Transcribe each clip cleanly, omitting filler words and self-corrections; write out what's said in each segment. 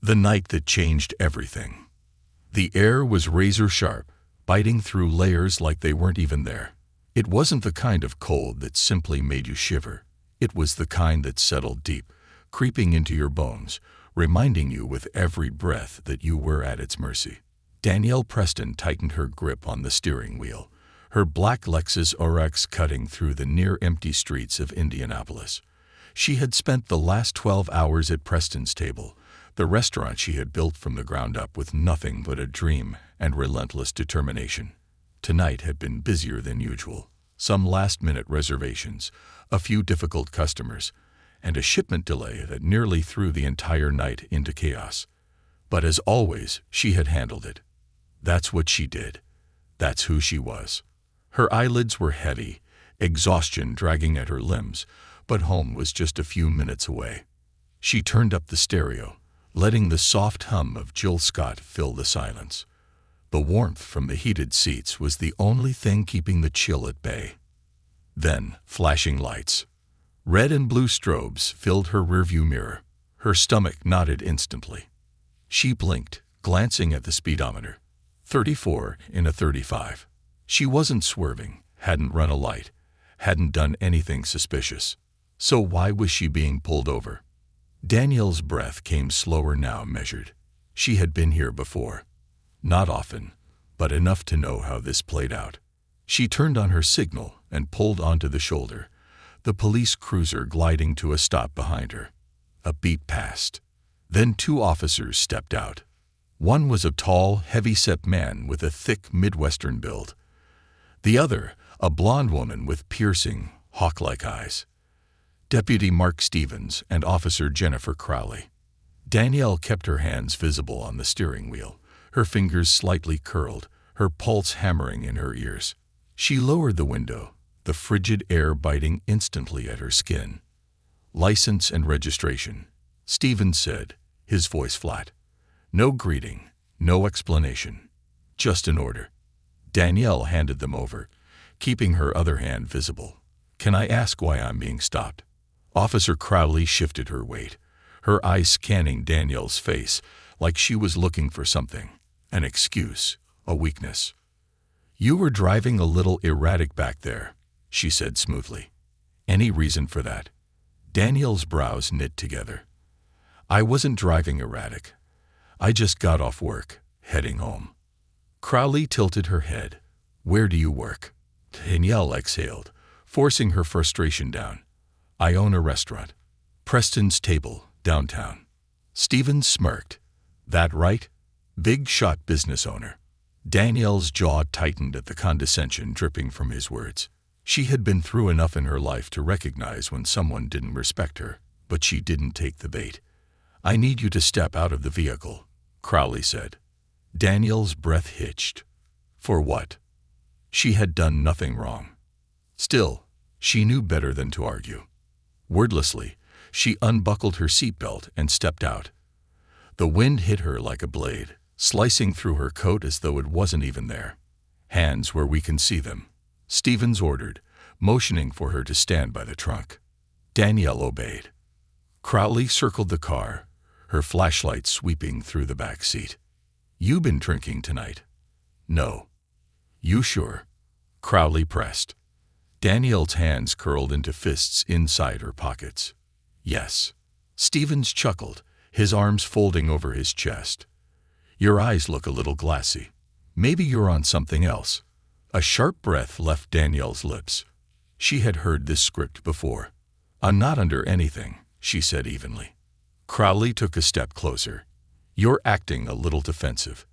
The night that changed everything. The air was razor sharp, biting through layers like they weren't even there. It wasn't the kind of cold that simply made you shiver. It was the kind that settled deep, creeping into your bones, reminding you with every breath that you were at its mercy. Danielle Preston tightened her grip on the steering wheel, her black Lexus RX cutting through the near-empty streets of Indianapolis. She had spent the last 12 hours at Preston's Table, the restaurant she had built from the ground up with nothing but a dream and relentless determination. Tonight had been busier than usual. Some last-minute reservations, a few difficult customers, and a shipment delay that nearly threw the entire night into chaos. But as always, she had handled it. That's what she did. That's who she was. Her eyelids were heavy, exhaustion dragging at her limbs, but home was just a few minutes away. She turned up the stereo, letting the soft hum of Jill Scott fill the silence. The warmth from the heated seats was the only thing keeping the chill at bay. Then, flashing lights. Red and blue strobes filled her rearview mirror. Her stomach knotted instantly. She blinked, glancing at the speedometer. 34 in a 35. She wasn't swerving, hadn't run a light, hadn't done anything suspicious. So why was she being pulled over? Danielle's breath came slower now, measured. She had been here before. Not often, but enough to know how this played out. She turned on her signal and pulled onto the shoulder, the police cruiser gliding to a stop behind her. A beat passed. Then two officers stepped out. One was a tall, heavy-set man with a thick Midwestern build. The other, a blonde woman with piercing, hawk-like eyes. Deputy Mark Stevens and Officer Jennifer Crowley. Danielle kept her hands visible on the steering wheel, her fingers slightly curled, her pulse hammering in her ears. She lowered the window, the frigid air biting instantly at her skin. "License and registration," Stevens said, his voice flat. No greeting, no explanation, just an order. Danielle handed them over, keeping her other hand visible. "Can I ask why I'm being stopped?" Officer Crowley shifted her weight, her eyes scanning Danielle's face like she was looking for something, an excuse, a weakness. "You were driving a little erratic back there," she said smoothly. "Any reason for that?" Danielle's brows knit together. "I wasn't driving erratic. I just got off work, heading home." Crowley tilted her head. "Where do you work?" Danielle exhaled, forcing her frustration down. "I own a restaurant. Preston's Table, downtown." Stevens smirked. "That right? Big shot business owner." Danielle's jaw tightened at the condescension dripping from his words. She had been through enough in her life to recognize when someone didn't respect her, but she didn't take the bait. "I need you to step out of the vehicle," Crowley said. Danielle's breath hitched. For what? She had done nothing wrong. Still, she knew better than to argue. Wordlessly, she unbuckled her seatbelt and stepped out. The wind hit her like a blade, slicing through her coat as though it wasn't even there. "Hands where we can see them," Stevens ordered, motioning for her to stand by the trunk. Danielle obeyed. Crowley circled the car, her flashlight sweeping through the back seat. "You been drinking tonight?" "No." "You sure?" Crowley pressed. Danielle's hands curled into fists inside her pockets. "Yes." Stevens chuckled, his arms folding over his chest. "Your eyes look a little glassy. Maybe you're on something else." A sharp breath left Danielle's lips. She had heard this script before. "I'm not under anything," she said evenly. Crowley took a step closer. "You're acting a little defensive.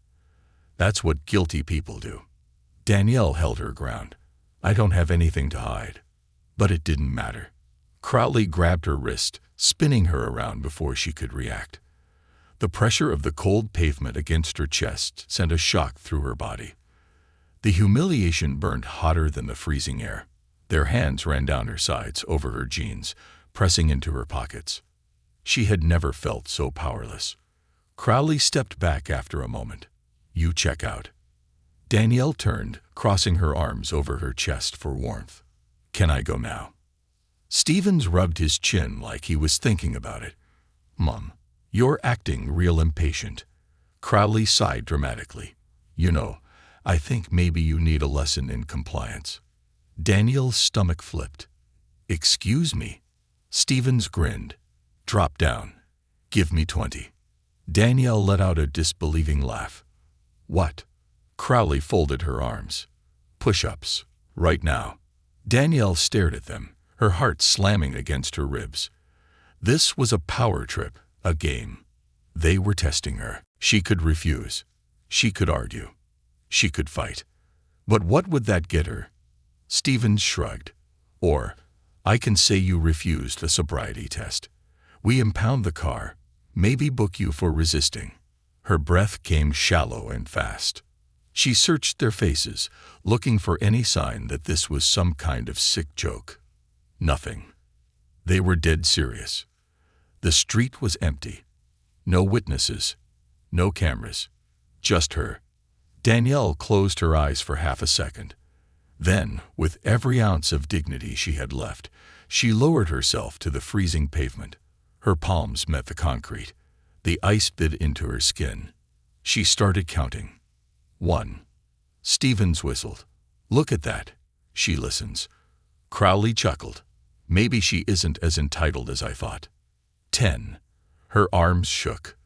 That's what guilty people do." Danielle held her ground. "I don't have anything to hide." But it didn't matter. Crowley grabbed her wrist, spinning her around before she could react. The pressure of the cold pavement against her chest sent a shock through her body. The humiliation burned hotter than the freezing air. Their hands ran down her sides, over her jeans, pressing into her pockets. She had never felt so powerless. Crowley stepped back after a moment. "You check out." Danielle turned, crossing her arms over her chest for warmth. "Can I go now?" Stevens rubbed his chin like he was thinking about it. "Mom, "You're acting real impatient." Crowley sighed dramatically. "You know, I think maybe you need a lesson in compliance." Danielle's stomach flipped. "Excuse me?" Stevens grinned. "Drop down. Give me 20. Danielle let out a disbelieving laugh. "What?" Crowley folded her arms. "Push-ups. Right now." Danielle stared at them, her heart slamming against her ribs. This was a power trip, a game. They were testing her. She could refuse. She could argue. She could fight. But what would that get her? Stevens shrugged. "Or, I can say you refused a sobriety test. We impound the car, maybe book you for resisting." Her breath came shallow and fast. She searched their faces, looking for any sign that this was some kind of sick joke. Nothing. They were dead serious. The street was empty. No witnesses. No cameras. Just her. Danielle closed her eyes for half a second. Then, with every ounce of dignity she had left, she lowered herself to the freezing pavement. Her palms met the concrete. The ice bit into her skin. She started counting. 1. Stevens whistled. "Look at that." She listens. Crowley chuckled. "Maybe she isn't as entitled as I thought." 10. Her arms shook.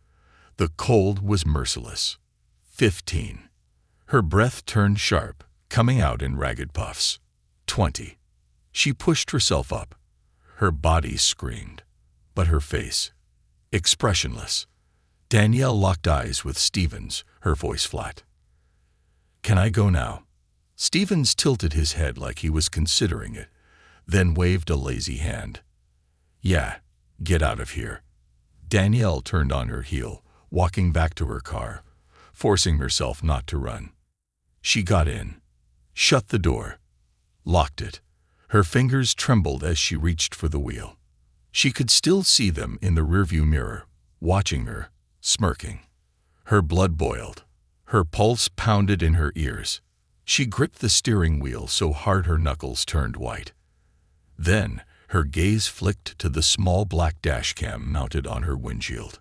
The cold was merciless. 15. Her breath turned sharp, coming out in ragged puffs. 20. She pushed herself up. Her body screamed, but her face, expressionless. Danielle locked eyes with Stevens, her voice flat. "Can I go now?" Stevens tilted his head like he was considering it, then waved a lazy hand. "Yeah, get out of here." Danielle turned on her heel, walking back to her car, forcing herself not to run. She got in, shut the door, locked it. Her fingers trembled as she reached for the wheel. She could still see them in the rearview mirror, watching her, smirking. Her blood boiled. Her pulse pounded in her ears. She gripped the steering wheel so hard her knuckles turned white. Then, her gaze flicked to the small black dashcam mounted on her windshield.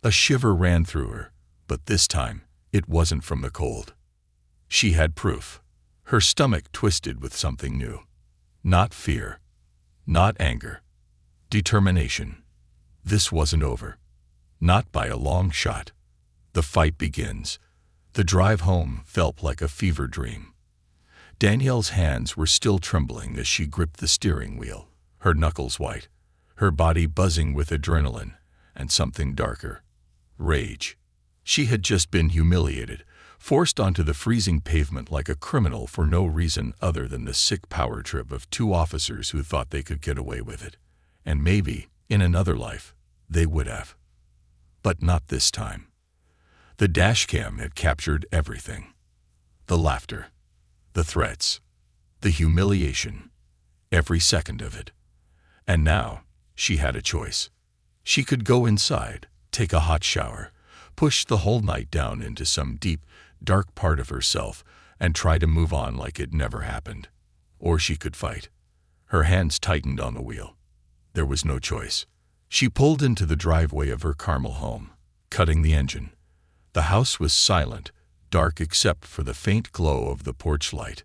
A shiver ran through her, but this time, it wasn't from the cold. She had proof. Her stomach twisted with something new. Not fear. Not anger. Determination. This wasn't over. Not by a long shot. The fight begins. The drive home felt like a fever dream. Danielle's hands were still trembling as she gripped the steering wheel, her knuckles white, her body buzzing with adrenaline and something darker. Rage. She had just been humiliated, forced onto the freezing pavement like a criminal for no reason other than the sick power trip of two officers who thought they could get away with it. And maybe, in another life, they would have. But not this time. The dashcam had captured everything. The laughter, the threats, the humiliation, every second of it. And now, she had a choice. She could go inside, take a hot shower, push the whole night down into some deep, dark part of herself, and try to move on like it never happened. Or she could fight. Her hands tightened on the wheel. There was no choice. She pulled into the driveway of her Carmel home, cutting the engine. The house was silent, dark except for the faint glow of the porch light.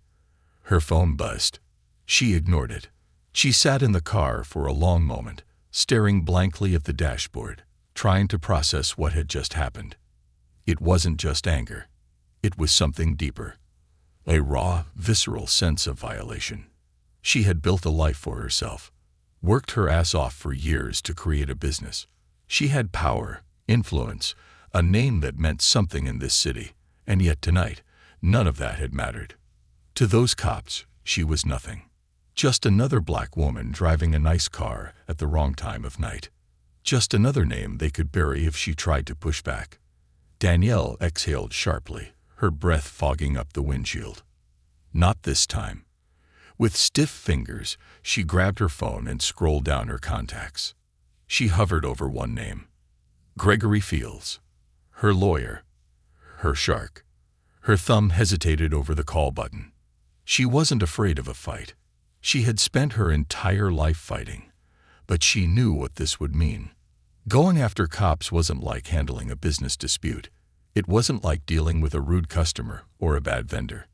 Her phone buzzed. She ignored it. She sat in the car for a long moment, staring blankly at the dashboard, trying to process what had just happened. It wasn't just anger. It was something deeper. A raw, visceral sense of violation. She had built a life for herself, worked her ass off for years to create a business. She had power, influence, a name that meant something in this city, and yet tonight, none of that had mattered. To those cops, she was nothing. Just another black woman driving a nice car at the wrong time of night. Just another name they could bury if she tried to push back. Danielle exhaled sharply, her breath fogging up the windshield. Not this time. With stiff fingers, she grabbed her phone and scrolled down her contacts. She hovered over one name. Gregory Fields. Her lawyer. Her shark. Her thumb hesitated over the call button. She wasn't afraid of a fight. She had spent her entire life fighting. But she knew what this would mean. Going after cops wasn't like handling a business dispute. It wasn't like dealing with a rude customer or a bad vendor.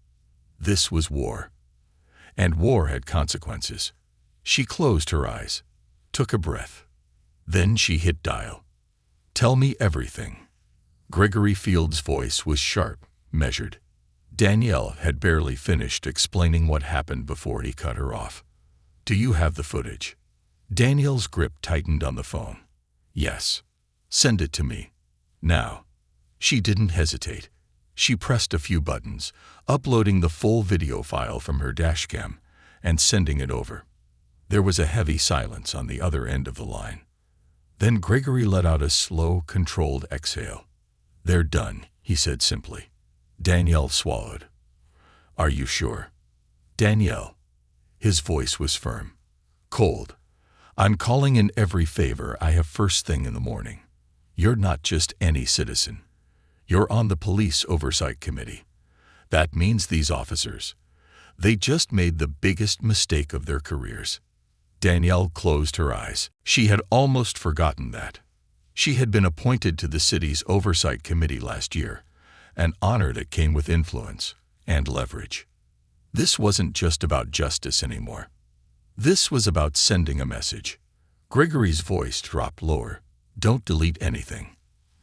This was war. And war had consequences. She closed her eyes, took a breath. Then she hit dial. "Tell me everything." Gregory Field's voice was sharp, measured. Danielle had barely finished explaining what happened before he cut her off. "Do you have the footage?" Danielle's grip tightened on the phone. "Yes. Send it to me. Now." She didn't hesitate. She pressed a few buttons, uploading the full video file from her dashcam and sending it over. There was a heavy silence on the other end of the line. Then Gregory let out a slow, controlled exhale. "They're done," he said simply. Danielle swallowed. "Are you sure?" "Danielle." His voice was firm, cold. "I'm calling in every favor I have first thing in the morning. You're not just any citizen. You're on the Police Oversight Committee. That means these officers, they just made the biggest mistake of their careers." Danielle closed her eyes. She had almost forgotten that. She had been appointed to the city's Oversight Committee last year, an honor that came with influence and leverage. This wasn't just about justice anymore. This was about sending a message. Gregory's voice dropped lower. "Don't delete anything.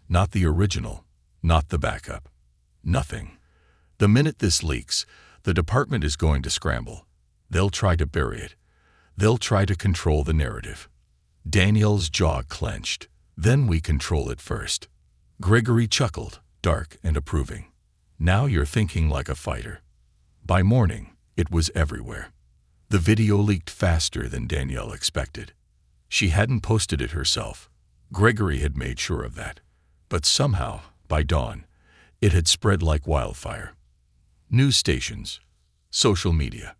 Not the original, not the backup. Nothing. The minute this leaks, the department is going to scramble. They'll try to bury it. They'll try to control the narrative." Danielle's jaw clenched. "Then we control it first." Gregory chuckled, dark and approving. "Now you're thinking like a fighter." By morning, it was everywhere. The video leaked faster than Danielle expected. She hadn't posted it herself. Gregory had made sure of that. But somehow, by dawn, it had spread like wildfire. News stations, social media,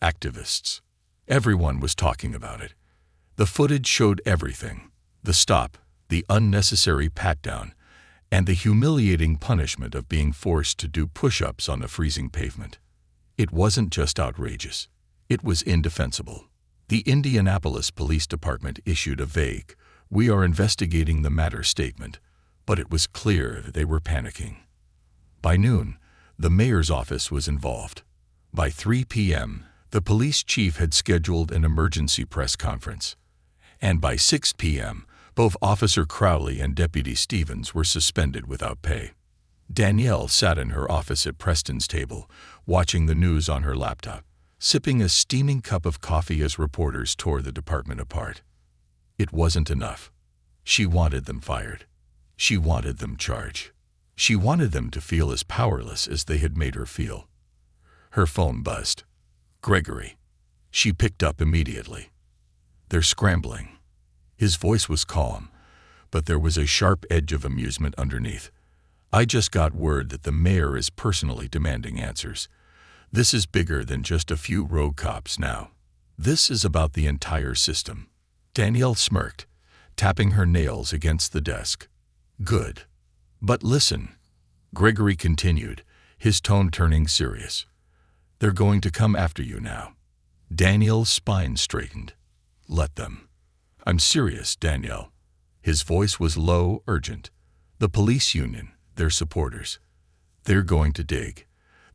activists. Everyone was talking about it. The footage showed everything: the stop, the unnecessary pat-down, and the humiliating punishment of being forced to do push-ups on the freezing pavement. It wasn't just outrageous. It was indefensible. The Indianapolis Police Department issued a vague, "We are investigating the matter" statement, but it was clear that they were panicking. By noon, the mayor's office was involved. By 3 p.m., the police chief had scheduled an emergency press conference. And by 6 p.m., both Officer Crowley and Deputy Stevens were suspended without pay. Danielle sat in her office at Preston's table, watching the news on her laptop, sipping a steaming cup of coffee as reporters tore the department apart. It wasn't enough. She wanted them fired. She wanted them charged. She wanted them to feel as powerless as they had made her feel. Her phone buzzed. "Gregory." She picked up immediately. "They're scrambling." His voice was calm, but there was a sharp edge of amusement underneath. "I just got word that the mayor is personally demanding answers. This is bigger than just a few rogue cops now. This is about the entire system." Danielle smirked, tapping her nails against the desk. "Good. But listen," Gregory continued, his tone turning serious. "They're going to come after you now." Danielle's spine straightened. "Let them." "I'm serious, Danielle." His voice was low, urgent. "The police union, their supporters. They're going to dig.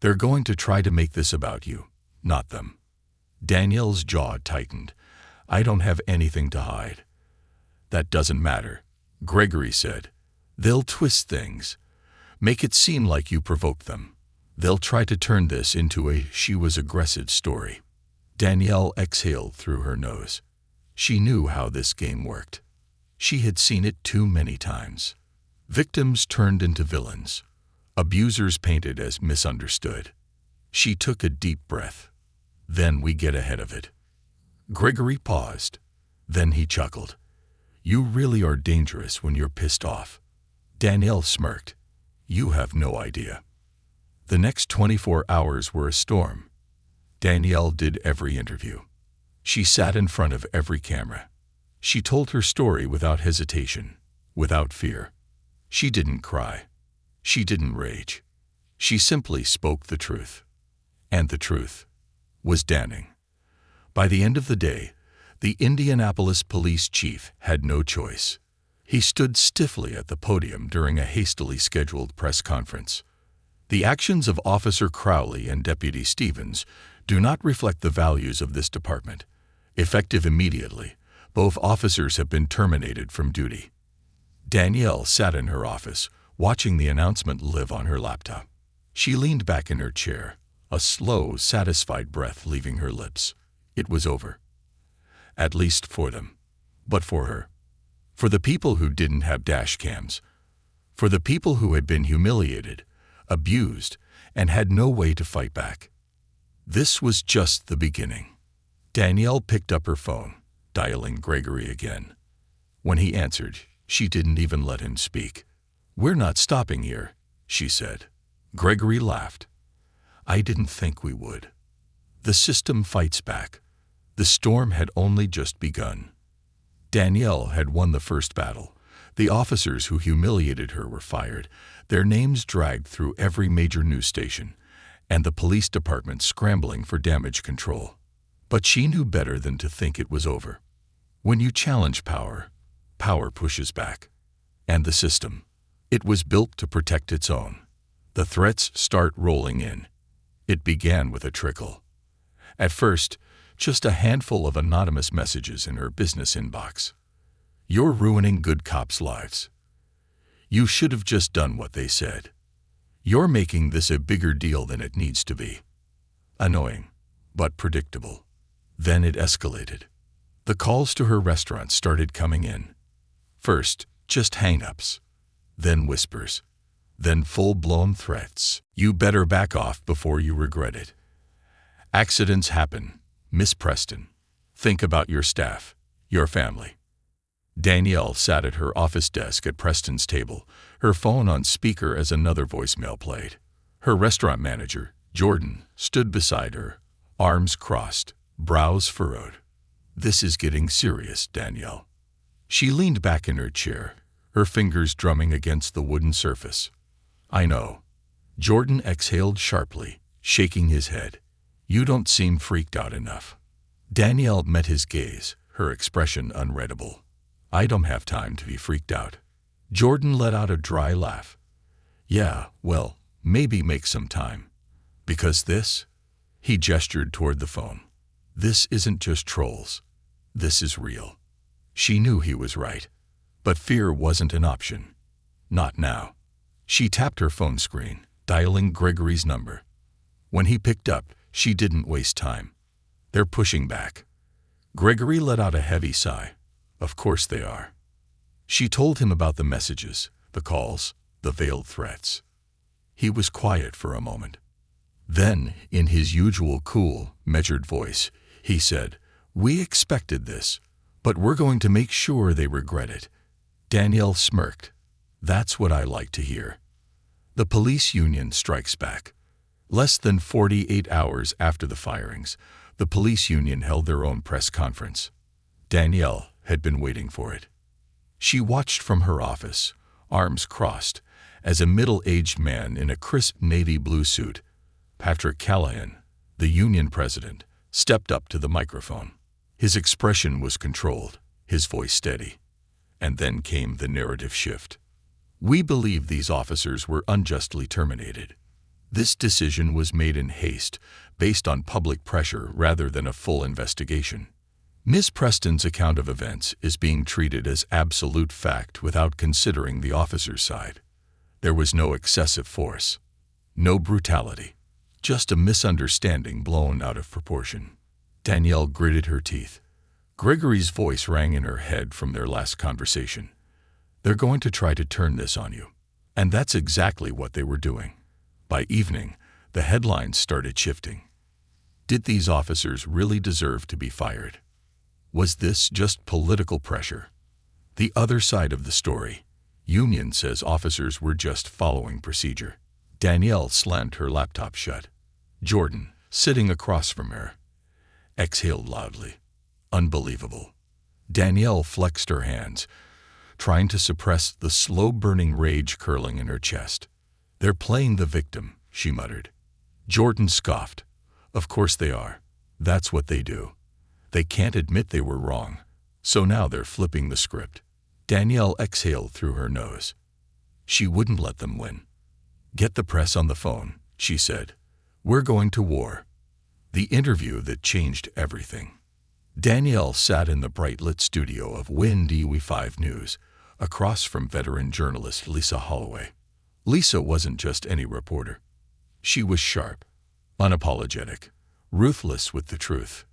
They're going to try to make this about you, not them." Danielle's jaw tightened. "I don't have anything to hide." "That doesn't matter," Gregory said. "They'll twist things. Make it seem like you provoked them. They'll try to turn this into a she was aggressive story." Danielle exhaled through her nose. She knew how this game worked. She had seen it too many times. Victims turned into villains. Abusers painted as misunderstood. She took a deep breath. "Then we get ahead of it." Gregory paused. Then he chuckled. "You really are dangerous when you're pissed off." Danielle smirked. "You have no idea." The next 24 hours were a storm. Danielle did every interview. She sat in front of every camera. She told her story without hesitation, without fear. She didn't cry. She didn't rage. She simply spoke the truth. And the truth was damning. By the end of the day, the Indianapolis police chief had no choice. He stood stiffly at the podium during a hastily scheduled press conference. The actions of Officer Crowley and Deputy Stevens do not reflect the values of this department. Effective immediately, both officers have been terminated from duty. Danielle sat in her office, watching the announcement live on her laptop. She leaned back in her chair, a slow, satisfied breath leaving her lips. It was over. At least for them. But for her. For the people who didn't have dash cams. For the people who had been humiliated, abused, and had no way to fight back. This was just the beginning. Danielle picked up her phone, dialing Gregory again. When he answered, she didn't even let him speak. "We're not stopping here," she said. Gregory laughed. "I didn't think we would." The system fights back. The storm had only just begun. Danielle had won the first battle. The officers who humiliated her were fired, their names dragged through every major news station, and the police department scrambling for damage control. But she knew better than to think it was over. When you challenge power, power pushes back. And the system, it was built to protect its own. The threats start rolling in. It began with a trickle. At first, just a handful of anonymous messages in her business inbox. "You're ruining good cops' lives. You should have just done what they said. You're making this a bigger deal than it needs to be." Annoying, but predictable. Then it escalated. The calls to her restaurant started coming in. First, just hang-ups. Then whispers. Then full-blown threats. "You better back off before you regret it. Accidents happen. Miss Preston. Think about your staff, your family." Danielle sat at her office desk at Preston's table, her phone on speaker as another voicemail played. Her restaurant manager, Jordan, stood beside her, arms crossed, brows furrowed. "This is getting serious, Danielle." She leaned back in her chair, her fingers drumming against the wooden surface. "I know." Jordan exhaled sharply, shaking his head. "You don't seem freaked out enough." Danielle met his gaze, her expression unreadable. "I don't have time to be freaked out." Jordan let out a dry laugh. "Yeah, well, maybe make some time. Because this," he gestured toward the phone, "this isn't just trolls. This is real." She knew he was right. But fear wasn't an option. Not now. She tapped her phone screen, dialing Gregory's number. When he picked up, she didn't waste time. "They're pushing back." Gregory let out a heavy sigh. "Of course they are." She told him about the messages, the calls, the veiled threats. He was quiet for a moment. Then, in his usual cool, measured voice, he said, "We expected this, but we're going to make sure they regret it." Danielle smirked. "That's what I like to hear." The police union strikes back. Less than 48 hours after the firings, the police union held their own press conference. Danielle had been waiting for it. She watched from her office, arms crossed, as a middle-aged man in a crisp navy blue suit, Patrick Callahan, the union president, stepped up to the microphone. His expression was controlled, his voice steady. And then came the narrative shift. "We believe these officers were unjustly terminated. This decision was made in haste, based on public pressure rather than a full investigation. Ms. Preston's account of events is being treated as absolute fact without considering the officer's side. There was no excessive force, no brutality, just a misunderstanding blown out of proportion." Danielle gritted her teeth. Gregory's voice rang in her head from their last conversation. "They're going to try to turn this on you." And that's exactly what they were doing. By evening, the headlines started shifting. Did these officers really deserve to be fired? Was this just political pressure? The other side of the story. Union says officers were just following procedure. Danielle slammed her laptop shut. Jordan, sitting across from her, exhaled loudly. Unbelievable. Danielle flexed her hands, trying to suppress the slow-burning rage curling in her chest. "They're playing the victim," she muttered. Jordan scoffed. "Of course they are. That's what they do. They can't admit they were wrong, so now they're flipping the script." Danielle exhaled through her nose. She wouldn't let them win. "Get the press on the phone," she said. "We're going to war." The interview that changed everything. Danielle sat in the bright-lit studio of WinDW5 News, across from veteran journalist Lisa Holloway. Lisa wasn't just any reporter. She was sharp, unapologetic, ruthless with the truth,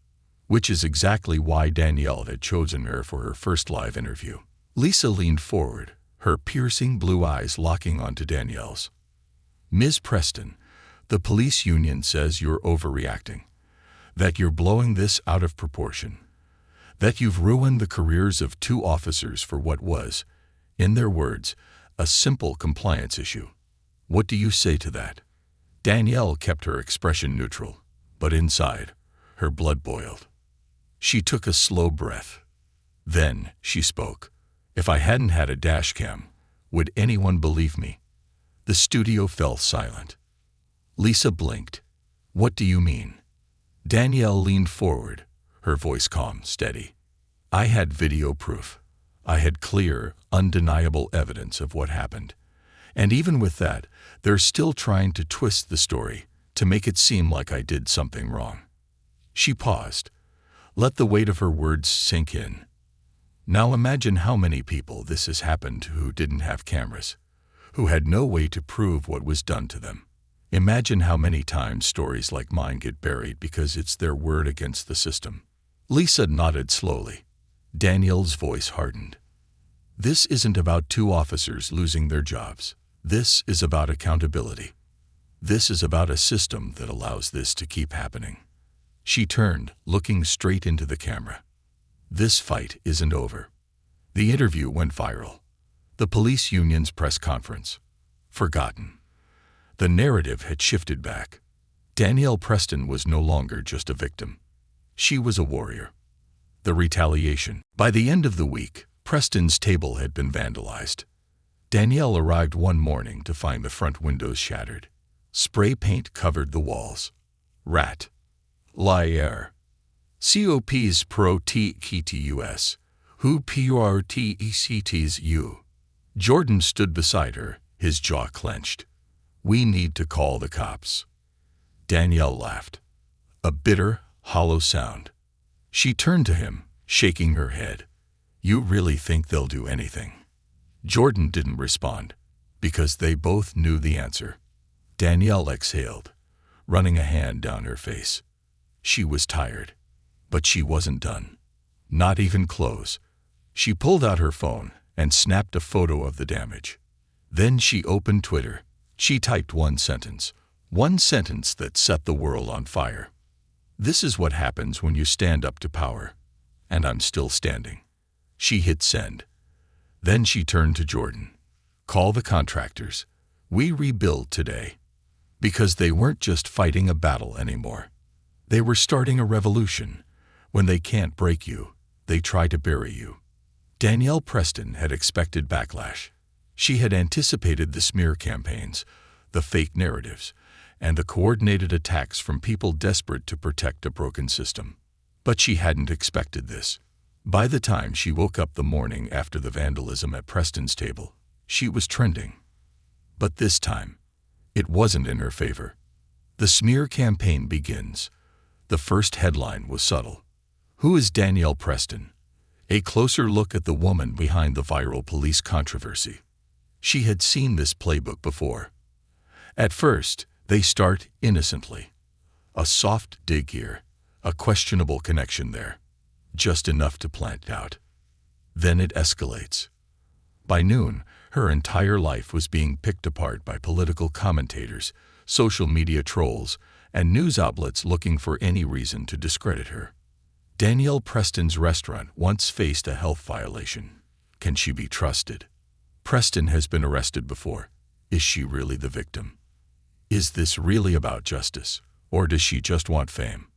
which is exactly why Danielle had chosen her for her first live interview. Lisa leaned forward, her piercing blue eyes locking onto Danielle's. "Ms. Preston, the police union says you're overreacting, that you're blowing this out of proportion, that you've ruined the careers of 2 officers for what was, in their words, a simple compliance issue. What do you say to that?" Danielle kept her expression neutral, but inside, her blood boiled. She took a slow breath. Then she spoke. "If I hadn't had a dash cam, would anyone believe me?" The studio fell silent. Lisa blinked. "What do you mean?" Danielle leaned forward, her voice calm, steady. "I had video proof. I had clear, undeniable evidence of what happened. And even with that, they're still trying to twist the story to make it seem like I did something wrong." She paused. Let the weight of her words sink in. Now imagine how many people this has happened to who didn't have cameras, who had no way to prove what was done to them. Imagine how many times stories like mine get buried because it's their word against the system. Lisa nodded slowly. Danielle's voice hardened. "This isn't about 2 officers losing their jobs. This is about accountability. This is about a system that allows this to keep happening." She turned, looking straight into the camera. "This fight isn't over." The interview went viral. The police union's press conference. Forgotten. The narrative had shifted back. Danielle Preston was no longer just a victim. She was a warrior. The retaliation. By the end of the week, Preston's table had been vandalized. Danielle arrived one morning to find the front windows shattered. Spray paint covered the walls. Rat. Liar. COPs pro TKTUS. Who PURTECTs you? Jordan stood beside her, his jaw clenched. "We need to call the cops." Danielle laughed. A bitter, hollow sound. She turned to him, shaking her head. "You really think they'll do anything?" Jordan didn't respond, because they both knew the answer. Danielle exhaled, running a hand down her face. She was tired, but she wasn't done. Not even close. She pulled out her phone and snapped a photo of the damage. Then she opened Twitter. She typed one sentence that set the world on fire. "This is what happens when you stand up to power. And I'm still standing." She hit send. Then she turned to Jordan. "Call the contractors. We rebuild today." Because they weren't just fighting a battle anymore. They were starting a revolution. When they can't break you, they try to bury you. Danielle Preston had expected backlash. She had anticipated the smear campaigns, the fake narratives, and the coordinated attacks from people desperate to protect a broken system. But she hadn't expected this. By the time she woke up the morning after the vandalism at Preston's table, she was trending. But this time, it wasn't in her favor. The smear campaign begins. The first headline was subtle. Who is Danielle Preston? A closer look at the woman behind the viral police controversy. She had seen this playbook before. At first, they start innocently. A soft dig here, a questionable connection there. Just enough to plant doubt. Then it escalates. By noon, her entire life was being picked apart by political commentators, social media trolls, and news outlets looking for any reason to discredit her. Danielle Preston's restaurant once faced a health violation. Can she be trusted? Preston has been arrested before. Is she really the victim? Is this really about justice, or does she just want fame?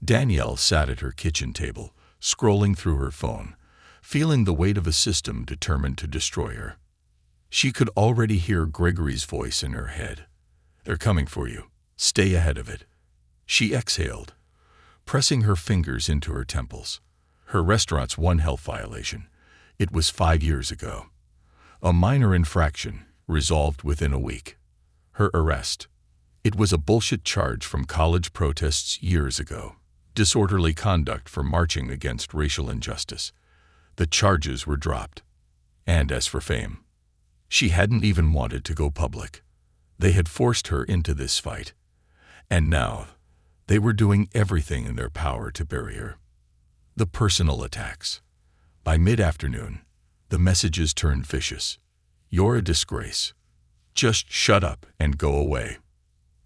Danielle sat at her kitchen table, scrolling through her phone, feeling the weight of a system determined to destroy her. She could already hear Gregory's voice in her head. "They're coming for you. Stay ahead of it." She exhaled, pressing her fingers into her temples. Her restaurant's one health violation. It was 5 years ago. A minor infraction, resolved within a week. Her arrest. It was a bullshit charge from college protests years ago. Disorderly conduct for marching against racial injustice. The charges were dropped. And as for fame, she hadn't even wanted to go public. They had forced her into this fight. And now, they were doing everything in their power to bury her. The personal attacks. By mid-afternoon, the messages turned vicious. You're a disgrace. Just shut up and go away.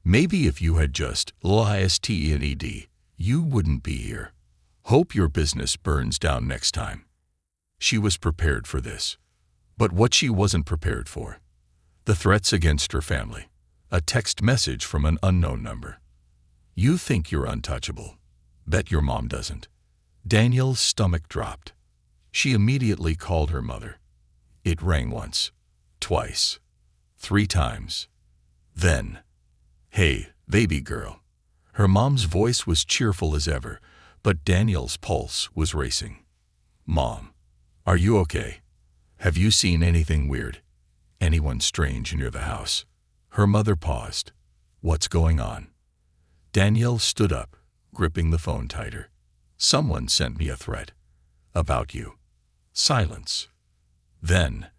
Maybe if you had just listened, you wouldn't be here. Hope your business burns down next time. She was prepared for this. But what she wasn't prepared for. The threats against her family. A text message from an unknown number. You think you're untouchable. Bet your mom doesn't. Danielle's stomach dropped. She immediately called her mother. It rang once, twice, 3 times. Then, "Hey, baby girl." Her mom's voice was cheerful as ever, but Danielle's pulse was racing. "Mom, are you okay? Have you seen anything weird? Anyone strange near the house?" Her mother paused. "What's going on?" Danielle stood up, gripping the phone tighter. "Someone sent me a threat. About you." Silence. Then,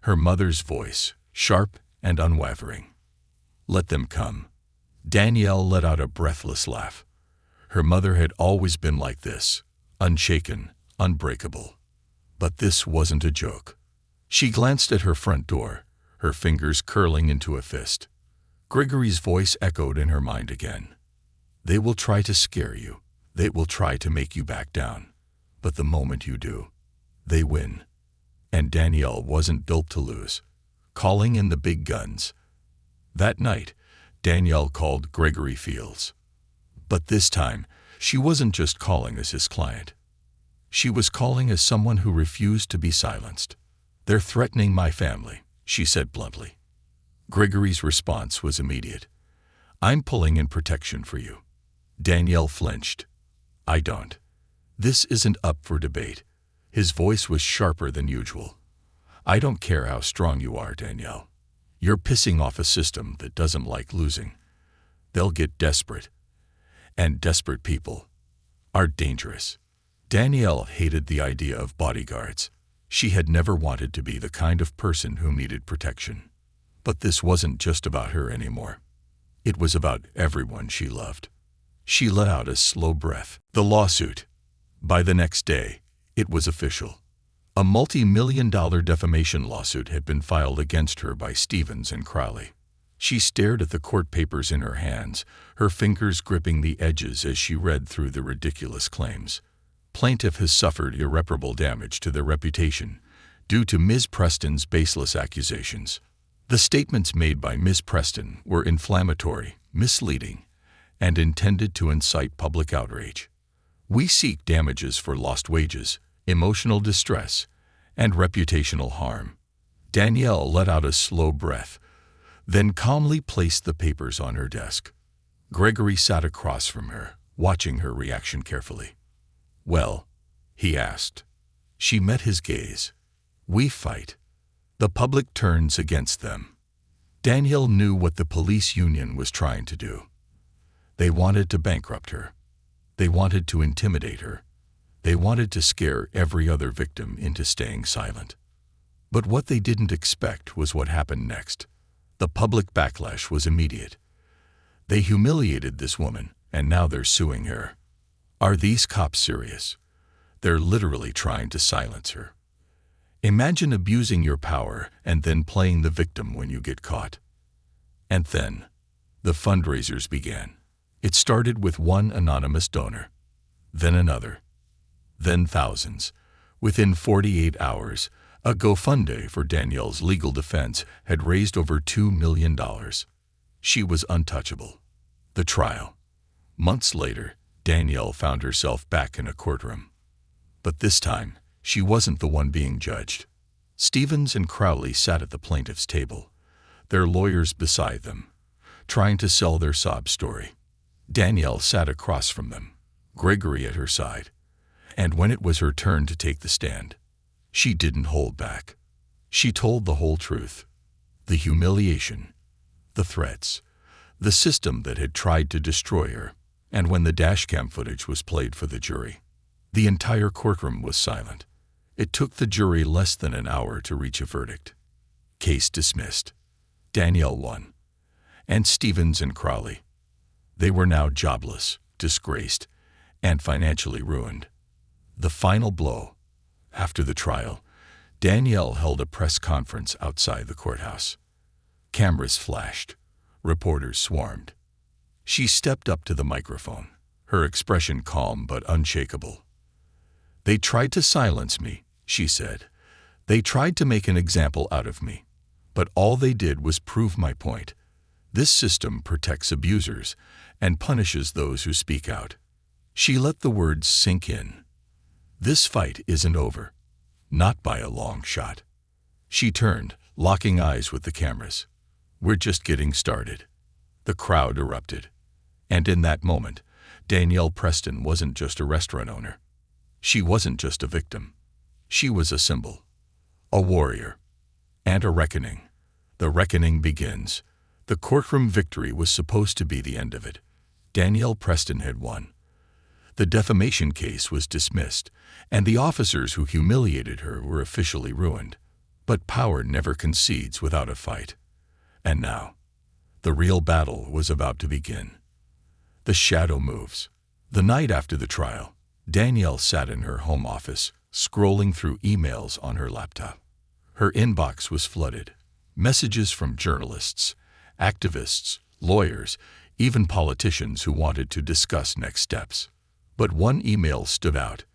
her mother's voice, sharp and unwavering. "Let them come." Danielle let out a breathless laugh. Her mother had always been like this, unshaken, unbreakable. But this wasn't a joke. She glanced at her front door, her fingers curling into a fist. Gregory's voice echoed in her mind again. "They will try to scare you. They will try to make you back down. But the moment you do, they win." And Danielle wasn't built to lose. Calling in the big guns. That night, Danielle called Gregory Fields. But this time, she wasn't just calling as his client. She was calling as someone who refused to be silenced. "They're threatening my family," she said bluntly. Gregory's response was immediate. "I'm pulling in protection for you." Danielle flinched. "I don't. This isn't up for debate." His voice was sharper than usual. "I don't care how strong you are, Danielle. You're pissing off a system that doesn't like losing. They'll get desperate. And desperate people are dangerous." Danielle hated the idea of bodyguards. She had never wanted to be the kind of person who needed protection. But this wasn't just about her anymore. It was about everyone she loved. She let out a slow breath. The lawsuit. By the next day, it was official. A multi-million-dollar defamation lawsuit had been filed against her by Stevens and Crowley. She stared at the court papers in her hands, her fingers gripping the edges as she read through the ridiculous claims. Plaintiff has suffered irreparable damage to their reputation due to Ms. Preston's baseless accusations. The statements made by Ms. Preston were inflammatory, misleading, and intended to incite public outrage. We seek damages for lost wages, emotional distress, and reputational harm. Danielle let out a slow breath, then calmly placed the papers on her desk. Gregory sat across from her, watching her reaction carefully. "Well," he asked. She met his gaze. "We fight. The public turns against them." Danielle knew what the police union was trying to do. They wanted to bankrupt her. They wanted to intimidate her. They wanted to scare every other victim into staying silent. But what they didn't expect was what happened next. The public backlash was immediate. They humiliated this woman, and now they're suing her. Are these cops serious? They're literally trying to silence her. Imagine abusing your power and then playing the victim when you get caught. And then, the fundraisers began. It started with one anonymous donor, then another, then thousands. Within 48 hours, a GoFundMe for Danielle's legal defense had raised over $2 million. She was untouchable. The trial. Months later, Danielle found herself back in a courtroom. But this time, she wasn't the one being judged. Stevens and Crowley sat at the plaintiff's table, their lawyers beside them, trying to sell their sob story. Danielle sat across from them, Gregory at her side. And when it was her turn to take the stand, She didn't hold back. She told the whole truth. The humiliation, the threats, the system that had tried to destroy her. And when the dashcam footage was played for the jury, the entire courtroom was silent. It took the jury less than an hour to reach a verdict. Case dismissed. Danielle won. And Stevens and Crowley, they were now jobless, disgraced, and financially ruined. The final blow. After the trial, Danielle held a press conference outside the courthouse. Cameras flashed. Reporters swarmed. She stepped up to the microphone, her expression calm but unshakable. "They tried to silence me," she said. "They tried to make an example out of me. But all they did was prove my point. This system protects abusers and punishes those who speak out." She let the words sink in. This fight isn't over. Not by a long shot. She turned, locking eyes with the cameras. "We're just getting started." The crowd erupted. And in that moment, Danielle Preston wasn't just a restaurant owner. She wasn't just a victim. She was a symbol, a warrior, and a reckoning. The reckoning begins. The courtroom victory was supposed to be the end of it. Danielle Preston had won. The defamation case was dismissed, and the officers who humiliated her were officially ruined. But power never concedes without a fight. And now, the real battle was about to begin. The shadow moves. The night after the trial, Danielle sat in her home office, scrolling through emails on her laptop. Her inbox was flooded. Messages from journalists, activists, lawyers, even politicians who wanted to discuss next steps. But one email stood out.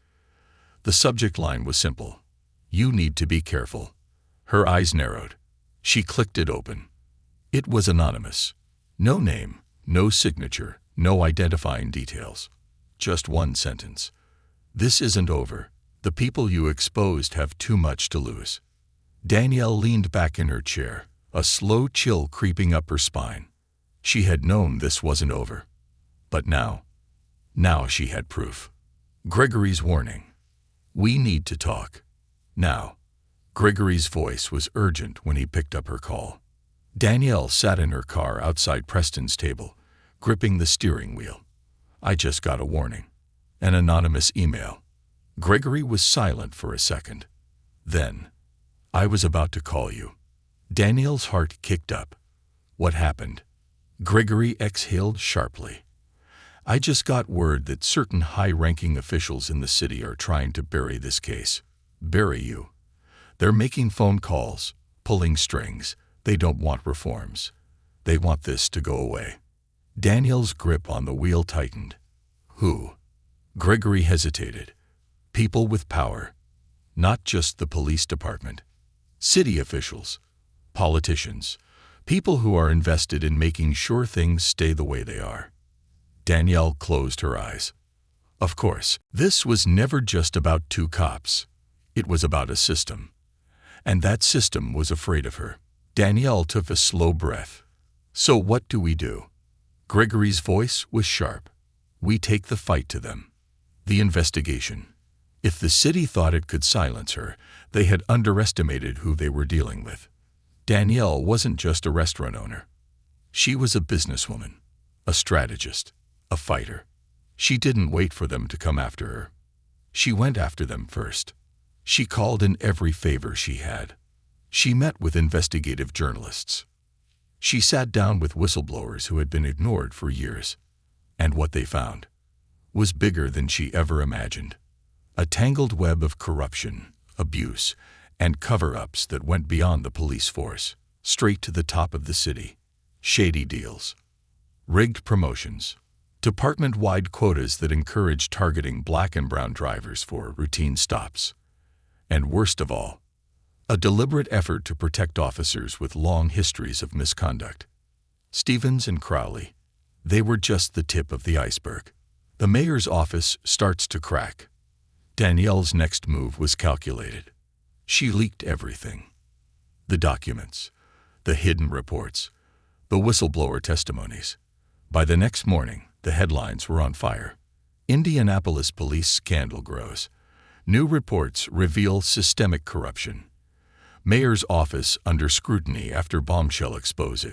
The subject line was simple: "You need to be careful." Her eyes narrowed. She clicked it open. It was anonymous. No name, no signature, no identifying details. Just one sentence. "This isn't over. The people you exposed have too much to lose." Danielle leaned back in her chair, a slow chill creeping up her spine. She had known this wasn't over. But now she had proof. Gregory's warning. "We need to talk. Now." Gregory's voice was urgent when he picked up her call. Danielle sat in her car outside Preston's table, gripping the steering wheel. "I just got a warning." An anonymous email. Gregory was silent for a second. Then, "I was about to call you." Danielle's heart kicked up. "What happened?" Gregory exhaled sharply. "I just got word that certain high-ranking officials in the city are trying to bury this case." "Bury you?" "They're making phone calls, pulling strings. They don't want reforms. They want this to go away." Danielle's grip on the wheel tightened. "Who?" Gregory hesitated. "People with power. Not just the police department. City officials, politicians, people who are invested in making sure things stay the way they are." Danielle closed her eyes. Of course, this was never just about two cops. It was about a system. And that system was afraid of her. Danielle took a slow breath. "So what do we do?" Gregory's voice was sharp. "We take the fight to them. The investigation." If the city thought it could silence her, they had underestimated who they were dealing with. Danielle wasn't just a restaurant owner. She was a businesswoman, a strategist, a fighter. She didn't wait for them to come after her. She went after them first. She called in every favor she had. She met with investigative journalists. She sat down with whistleblowers who had been ignored for years. And what they found was bigger than she ever imagined. A tangled web of corruption, abuse, and cover-ups that went beyond the police force, straight to the top of the city. Shady deals, rigged promotions, department-wide quotas that encouraged targeting black and brown drivers for routine stops. And worst of all, a deliberate effort to protect officers with long histories of misconduct. Stevens and Crowley, they were just the tip of the iceberg. The mayor's office starts to crack. Danielle's next move was calculated. She leaked everything. The documents, the hidden reports, the whistleblower testimonies. By the next morning, the headlines were on fire. Indianapolis police scandal grows. New reports reveal systemic corruption. Mayor's office under scrutiny after bombshell expose.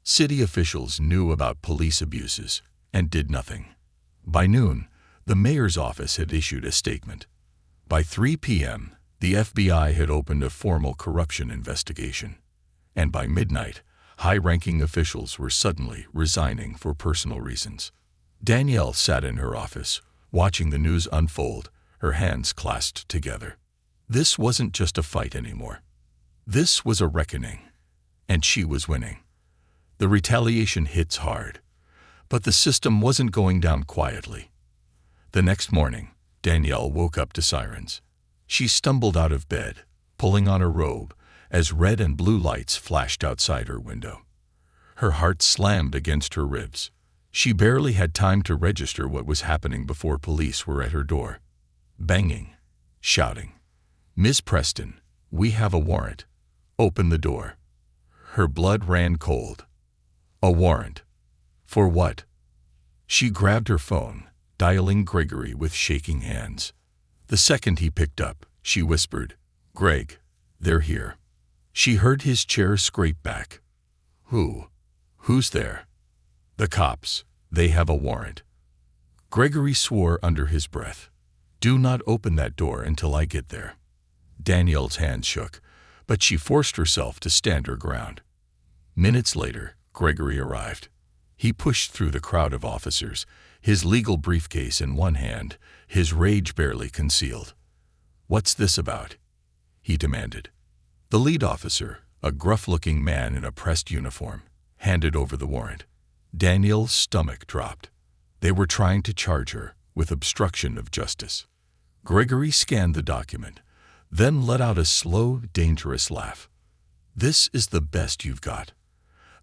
City officials knew about police abuses and did nothing. By noon, the mayor's office had issued a statement. By 3 p.m., the FBI had opened a formal corruption investigation. And by midnight, high-ranking officials were suddenly resigning for personal reasons. Danielle sat in her office, watching the news unfold, her hands clasped together. This wasn't just a fight anymore. This was a reckoning, and she was winning. The retaliation hits hard, but the system wasn't going down quietly. The next morning, Danielle woke up to sirens. She stumbled out of bed, pulling on a robe, as red and blue lights flashed outside her window. Her heart slammed against her ribs. She barely had time to register what was happening before police were at her door. Banging, shouting, "Miss Preston, we have a warrant. Open the door." Her blood ran cold. A warrant? For what? She grabbed her phone, dialing Gregory with shaking hands. The second he picked up, she whispered, "Greg, they're here." She heard his chair scrape back. "Who? Who's there?" "The cops. They have a warrant." Gregory swore under his breath, "Do not open that door until I get there." Danielle's hands shook, but she forced herself to stand her ground. Minutes later, Gregory arrived. He pushed through the crowd of officers, his legal briefcase in one hand, his rage barely concealed. "What's this about?" he demanded. The lead officer, a gruff-looking man in a pressed uniform, handed over the warrant. Danielle's stomach dropped. They were trying to charge her with obstruction of justice. Gregory scanned the document, then let out a slow, dangerous laugh. "This is the best you've got."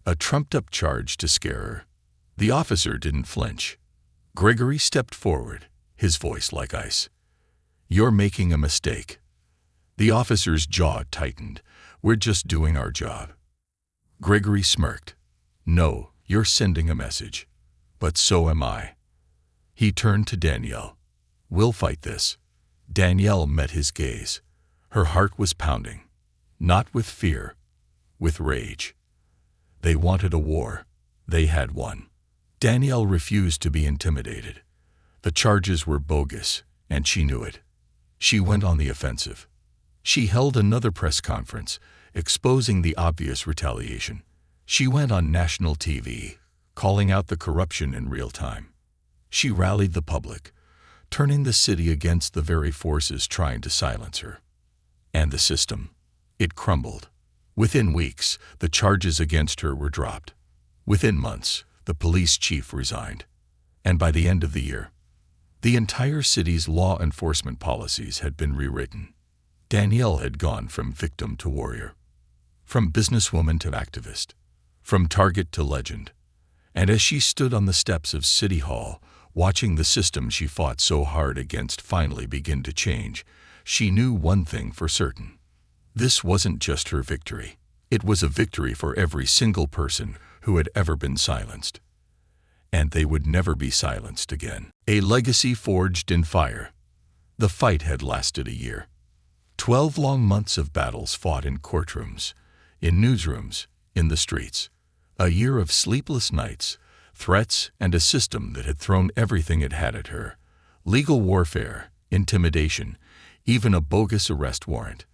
A trumped-up charge to scare her. The officer didn't flinch. Gregory stepped forward, his voice like ice. "You're making a mistake." The officer's jaw tightened. "We're just doing our job." Gregory smirked. "No, you're sending a message. But so am I." He turned to Danielle. "We'll fight this." Danielle met his gaze. Her heart was pounding. Not with fear, with rage. They wanted a war. They had one. Danielle refused to be intimidated. The charges were bogus, and she knew it. She went on the offensive. She held another press conference, exposing the obvious retaliation. She went on national TV, calling out the corruption in real time. She rallied the public, turning the city against the very forces trying to silence her. And the system, it crumbled. Within weeks, the charges against her were dropped. Within months, the police chief resigned. And by the end of the year, the entire city's law enforcement policies had been rewritten. Danielle had gone from victim to warrior, from businesswoman to activist, from target to legend. And as she stood on the steps of City Hall, watching the system she fought so hard against finally begin to change, she knew one thing for certain. This wasn't just her victory. It was a victory for every single person who had ever been silenced. And they would never be silenced again. A legacy forged in fire. The fight had lasted a year. 12 long months of battles fought in courtrooms, in newsrooms, in the streets. A year of sleepless nights, threats, and a system that had thrown everything it had at her. Legal warfare, intimidation, even a bogus arrest warrant.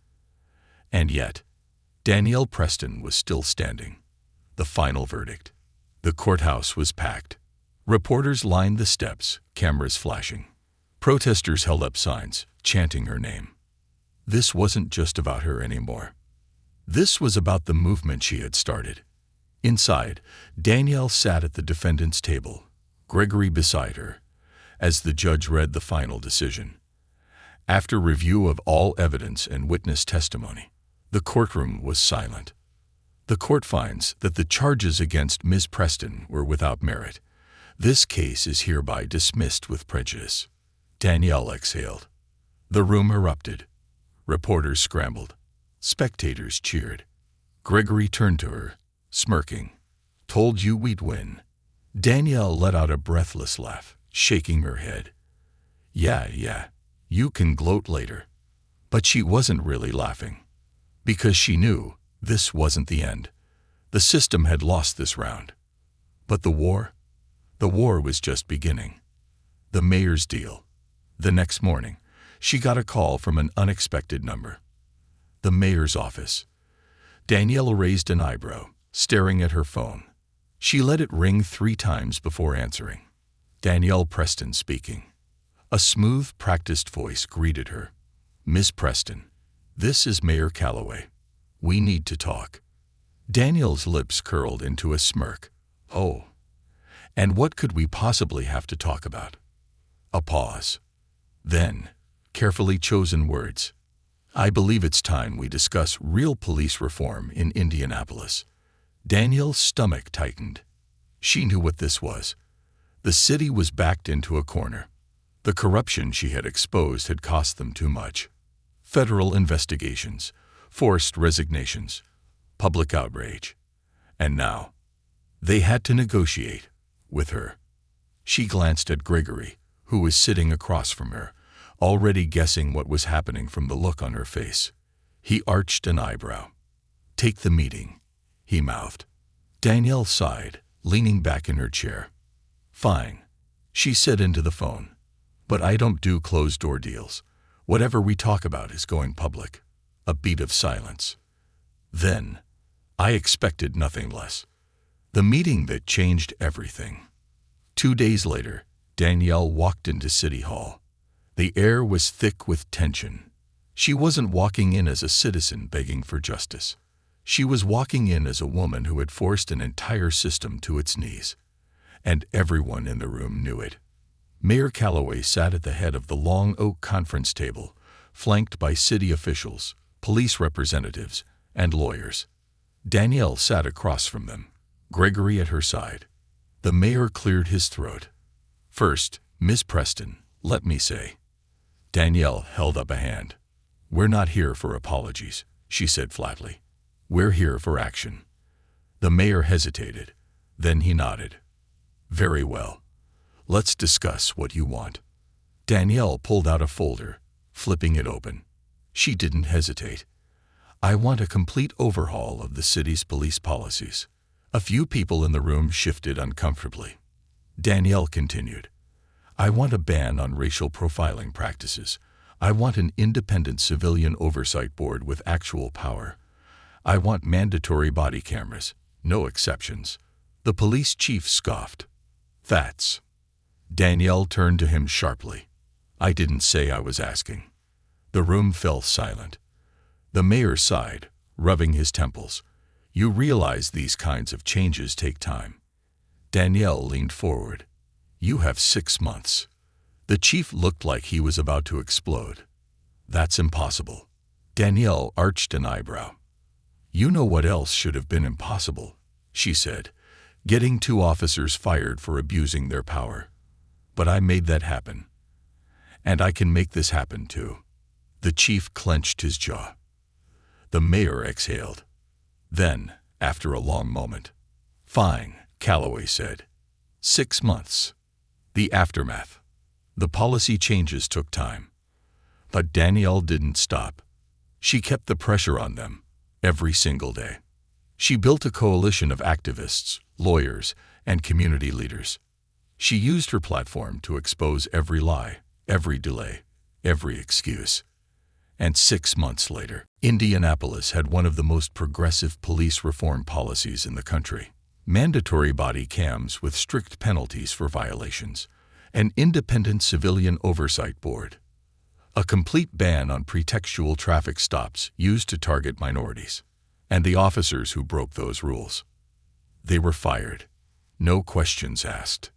And yet, Danielle Preston was still standing. The final verdict. The courthouse was packed. Reporters lined the steps, cameras flashing. Protesters held up signs, chanting her name. This wasn't just about her anymore. This was about the movement she had started. Inside, Danielle sat at the defendant's table, Gregory beside her, as the judge read the final decision. After review of all evidence and witness testimony, the courtroom was silent. The court finds that the charges against Ms. Preston were without merit. This case is hereby dismissed with prejudice. Danielle exhaled. The room erupted. Reporters scrambled. Spectators cheered. Gregory turned to her, smirking. "Told you we'd win." Danielle let out a breathless laugh, shaking her head. Yeah, You can gloat later. But she wasn't really laughing. Because she knew this wasn't the end. The system had lost this round. But the war? The war was just beginning. The mayor's deal. The next morning, she got a call from an unexpected number. The mayor's office. Danielle raised an eyebrow, staring at her phone. She let it ring 3 times before answering. Danielle Preston speaking. A smooth, practiced voice greeted her. Miss Preston, this is Mayor Calloway. We need to talk. Danielle's lips curled into a smirk. Oh, and what could we possibly have to talk about? A pause. Then, carefully chosen words. I believe it's time we discuss real police reform in Indianapolis. Danielle's stomach tightened. She knew what this was. The city was backed into a corner. The corruption she had exposed had cost them too much. Federal investigations, forced resignations, public outrage. And now, they had to negotiate with her. She glanced at Gregory, who was sitting across from her, already guessing what was happening from the look on her face. He arched an eyebrow. Take the meeting, he mouthed. Danielle sighed, leaning back in her chair. Fine, she said into the phone. But I don't do closed-door deals. Whatever we talk about is going public. A beat of silence. Then, I expected nothing less. The meeting that changed everything. 2 days later, Danielle walked into City Hall. The air was thick with tension. She wasn't walking in as a citizen begging for justice. She was walking in as a woman who had forced an entire system to its knees. And everyone in the room knew it. Mayor Calloway sat at the head of the long oak conference table, flanked by city officials, police representatives, and lawyers. Danielle sat across from them, Gregory at her side. The mayor cleared his throat. First, Miss Preston, let me say. Danielle held up a hand. We're not here for apologies, she said flatly. We're here for action. The mayor hesitated. Then he nodded. Very well. Let's discuss what you want. Danielle pulled out a folder, flipping it open. She didn't hesitate. I want a complete overhaul of the city's police policies. A few people in the room shifted uncomfortably. Danielle continued. I want a ban on racial profiling practices. I want an independent civilian oversight board with actual power. I want mandatory body cameras, no exceptions. The police chief scoffed. That's. Danielle turned to him sharply. I didn't say I was asking. The room fell silent. The mayor sighed, rubbing his temples. You realize these kinds of changes take time. Danielle leaned forward. You have 6 months. The chief looked like he was about to explode. That's impossible. Danielle arched an eyebrow. You know what else should have been impossible, she said, getting 2 officers fired for abusing their power. But I made that happen. And I can make this happen too. The chief clenched his jaw. The mayor exhaled. Then, after a long moment, Fine, Calloway said. 6 months. The aftermath. The policy changes took time. But Danielle didn't stop. She kept the pressure on them, every single day. She built a coalition of activists, lawyers, and community leaders. She used her platform to expose every lie, every delay, every excuse. And 6 months later, Indianapolis had one of the most progressive police reform policies in the country. Mandatory body cams with strict penalties for violations. An independent civilian oversight board. A complete ban on pretextual traffic stops used to target minorities. And the officers who broke those rules. They were fired. No questions asked.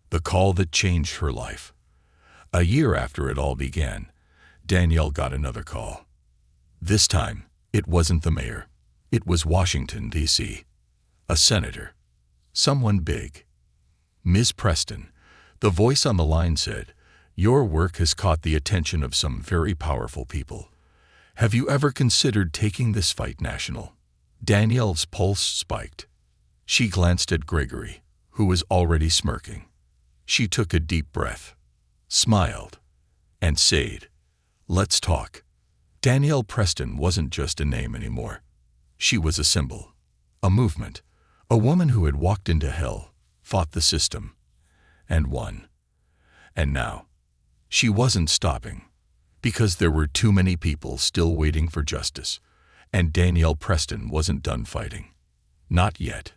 The call that changed her life. A year after it all began, Danielle got another call. This time, it wasn't the mayor. It was Washington, D.C. A senator. Someone big. Ms. Preston, the voice on the line said, your work has caught the attention of some very powerful people. Have you ever considered taking this fight national? Danielle's pulse spiked. She glanced at Gregory, who was already smirking. She took a deep breath, smiled, and said, Let's talk. Danielle Preston wasn't just a name anymore. She was a symbol, a movement, a woman who had walked into hell, fought the system, and won. And now, she wasn't stopping, because there were too many people still waiting for justice, and Danielle Preston wasn't done fighting. Not yet.